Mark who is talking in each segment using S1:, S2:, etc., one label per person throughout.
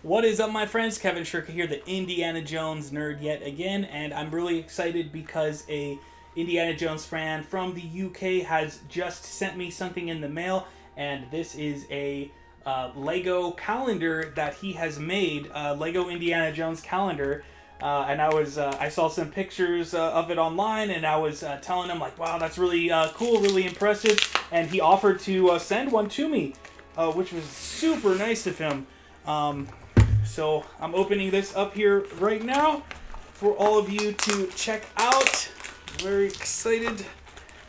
S1: What is up, my friends? Kevin Shirka here, the Indiana Jones nerd yet again, and I'm really excited because a Indiana Jones fan from the UK has just sent me something in the mail, and this is a Lego calendar that he has made, Lego Indiana Jones calendar. And I saw some pictures of it online, and I was telling him like, wow, that's really cool, really impressive, and he offered to send one to me, which was super nice of him. So I'm opening this up here right now for all of you to check out. Very excited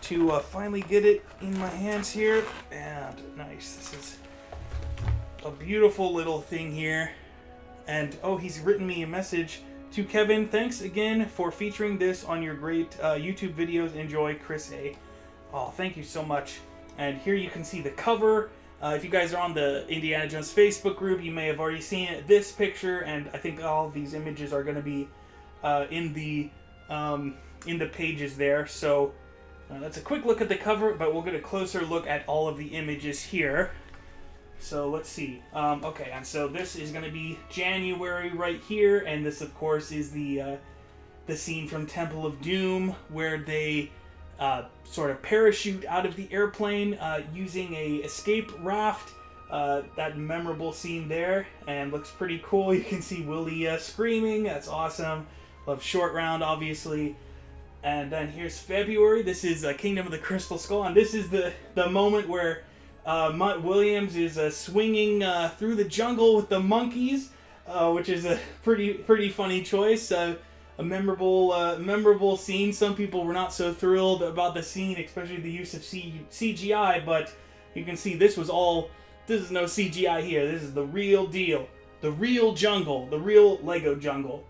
S1: to finally get it in my hands here. And nice, this is a beautiful little thing here. And oh, he's written me a message to Kevin. Thanks again for featuring this on your great YouTube videos. Enjoy, Chris A. Oh, thank you so much. And here you can see the cover. If you guys are on the Indiana Jones Facebook group, you may have already seen this picture, and I think all of these images are going to be in the pages there. So that's a quick look at the cover, but we'll get a closer look at all of the images here. So let's see. Okay, and so this is going to be January right here, and this, of course, is the scene from Temple of Doom where they sort of parachute out of the airplane using a escape raft. That memorable scene there, and looks pretty cool. You can see Willie screaming. That's awesome. Love Short Round, obviously. And then here's February. This is Kingdom of the Crystal Skull, and this is the moment where Mutt Williams is swinging through the jungle with the monkeys, which is a pretty funny choice. A memorable scene. Some people were not so thrilled about the scene, especially the use of CGI, but you can see this is no CGI here. This is the real deal. The real jungle. The real Lego jungle.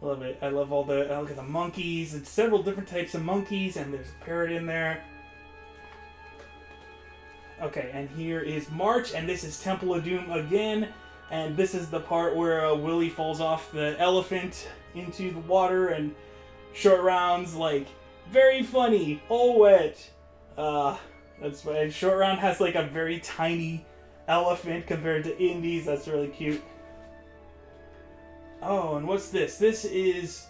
S1: Love it. I love I look at the monkeys. It's several different types of monkeys, and there's a parrot in there. Okay, and here is March, and this is Temple of Doom again, and this is the part where Willie falls off the elephant into the water, and Short Round's like, very funny, all wet. That's funny. And Short Round has like a very tiny elephant compared to Indy's. That's really cute. Oh, and what's this? This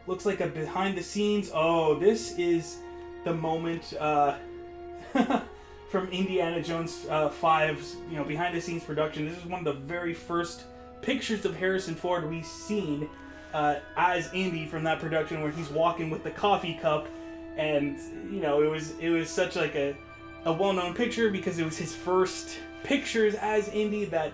S1: looks like a behind the scenes. Oh, this is the moment from Indiana Jones 5's, behind the scenes production. This is one of the very first pictures of Harrison Ford we've seen as Indy from that production, where he's walking with the coffee cup, and it was such like a well-known picture because it was his first pictures as Indy that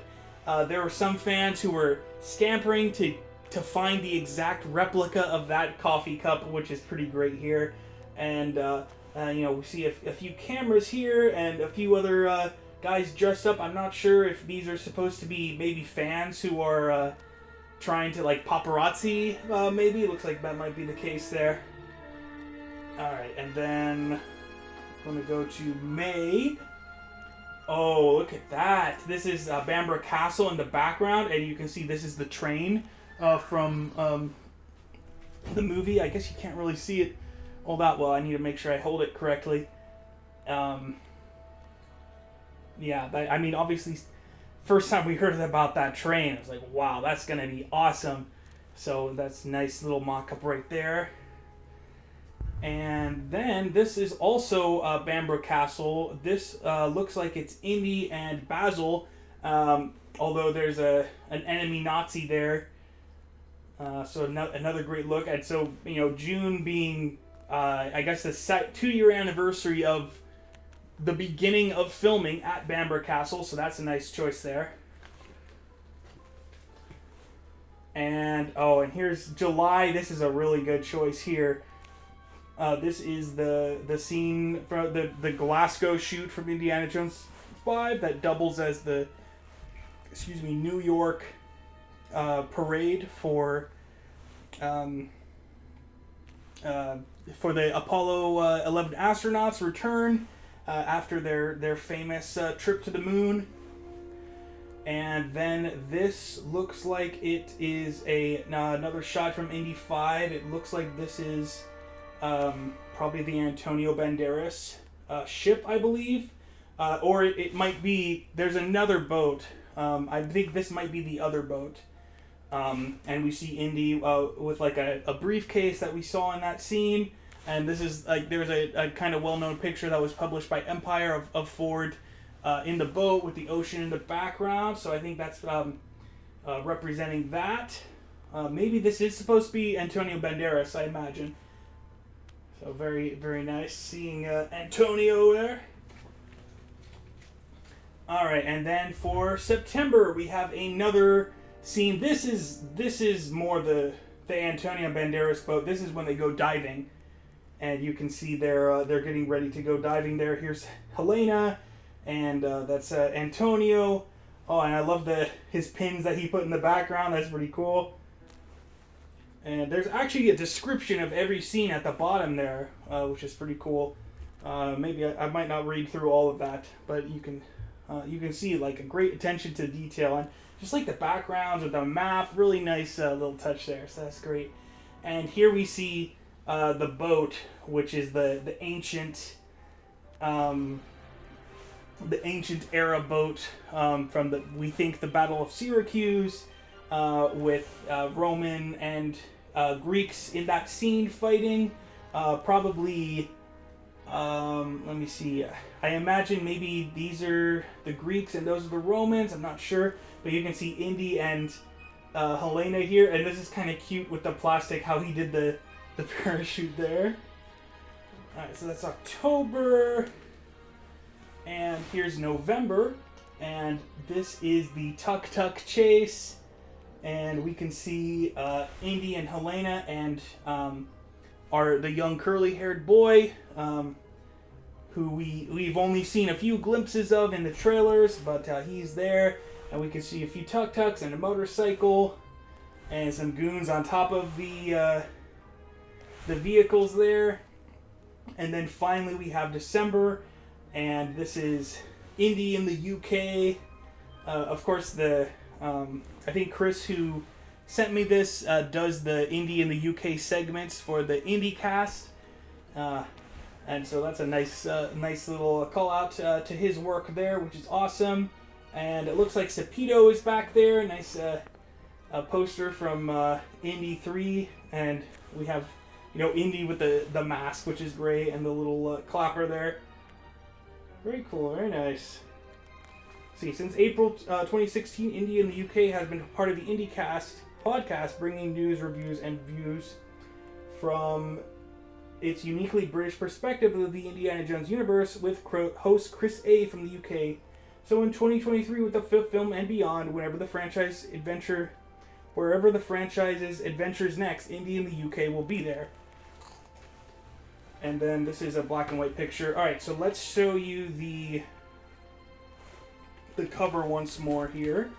S1: there were some fans who were scampering to find the exact replica of that coffee cup, which is pretty great here. And we see a few cameras here and a few other guys dressed up. I'm not sure if these are supposed to be maybe fans who are trying to like paparazzi, maybe. It looks like that might be the case there. Alright, and then I'm going to go to May. Oh, look at that. This is Bamborough Castle in the background, and you can see this is the train from the movie. I guess you can't really see it all that well. I need to make sure I hold it correctly. Obviously, first time we heard about that train, I was like, wow, that's going to be awesome. So that's a nice little mock-up right there. And then this is also Bamborough Castle. This looks like it's Indy and Basil, although there's an enemy Nazi there. So another great look. And so, June being, I guess, the 2-year anniversary of the beginning of filming at Bamborough Castle. So that's a nice choice there. And here's July. This is a really good choice here. This is the scene from the Glasgow shoot from Indiana Jones 5 that doubles as the New York parade for the Apollo 11 astronauts return after their famous trip to the moon. And then this looks like it is another shot from Indy 5. It looks like this is probably the Antonio Banderas ship, I believe. Or it might be, there's another boat I think this might be the other boat. And we see Indy with like a briefcase that we saw in that scene. And this is like there's a kind of well-known picture that was published by Empire of Ford in the boat with the ocean in the background. So I think that's representing that. Maybe this is supposed to be Antonio Banderas, I imagine. So very, very nice seeing Antonio there. All right, and then for September we have another scene. This is more the Antonio Banderas boat. This is when they go diving, and you can see they're getting ready to go diving there. Here's Helena, and that's Antonio. Oh, and I love his pins that he put in the background. That's pretty cool. And there's actually a description of every scene at the bottom there, which is pretty cool. Maybe I might not read through all of that, but you can see like a great attention to detail and just like the backgrounds with the map. Really nice little touch there. So that's great. And here we see the boat, which is the ancient era boat from we think the Battle of Syracuse, with Roman and Greeks in that scene fighting. Probably, let me see. I imagine maybe these are the Greeks and those are the Romans. I'm not sure, but you can see Indy and Helena here, and this is kind of cute with the plastic, how he did the parachute there. All right, so that's October, and here's November, and this is the Tuk Tuk Chase. And we can see Indy and Helena and the young curly-haired boy, who we've only seen a few glimpses of in the trailers, but he's there. And we can see a few tuk-tuks and a motorcycle and some goons on top of the vehicles there. And then finally we have December, and this is Indy in the UK. Of course, I think Chris, who sent me this, does the Indy in the UK segments for the IndyCast, and so that's a nice little call out to his work there, which is awesome. And it looks like Cepito is back there. Nice poster from Indy 3, and we have Indy with the mask, which is great, and the little clapper there. Very cool, very nice. Since April 2016, Indy in the UK has been part of the IndyCast podcast, bringing news, reviews, and views from its uniquely British perspective of the Indiana Jones universe with host Chris A. from the UK. So in 2023, with the fifth film and beyond, wherever the franchise's adventures next, Indy in the UK will be there. And then this is a black and white picture. All right, so let's show you the cover once more here.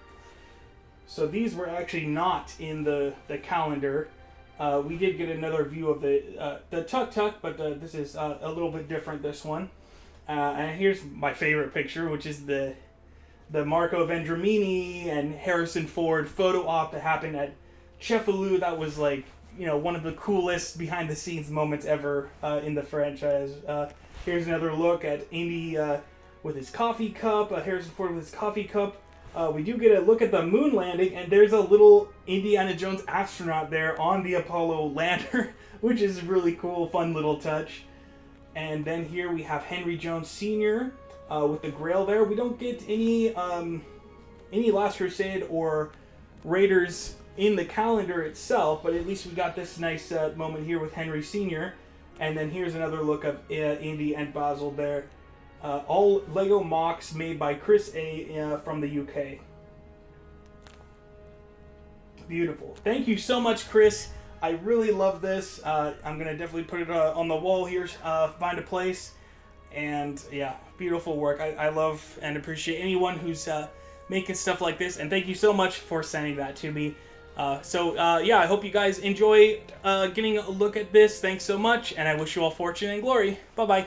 S1: So these were actually not in the calendar. We did get another view of the tuk-tuk, but this is a little bit different, this one. And here's my favorite picture, which is the Marco Vendramini and Harrison Ford photo op that happened at Cefalù. That was like, one of the coolest behind the scenes moments ever in the franchise. Here's another look at Indy with his coffee cup, Harrison Ford with his coffee cup. We do get a look at the moon landing, and there's a little Indiana Jones astronaut there on the Apollo lander, which is a really cool, fun little touch. And then here we have Henry Jones Sr. With the Grail there. We don't get any Last Crusade or Raiders in the calendar itself, but at least we got this nice moment here with Henry Sr. And then here's another look of Indy and Basil there. All LEGO MOCs made by Chris A. From the UK. Beautiful. Thank you so much, Chris. I really love this. I'm going to definitely put it on the wall here, find a place. And yeah, beautiful work. I love and appreciate anyone who's making stuff like this. And thank you so much for sending that to me. Yeah, I hope you guys enjoy getting a look at this. Thanks so much, and I wish you all fortune and glory. Bye-bye.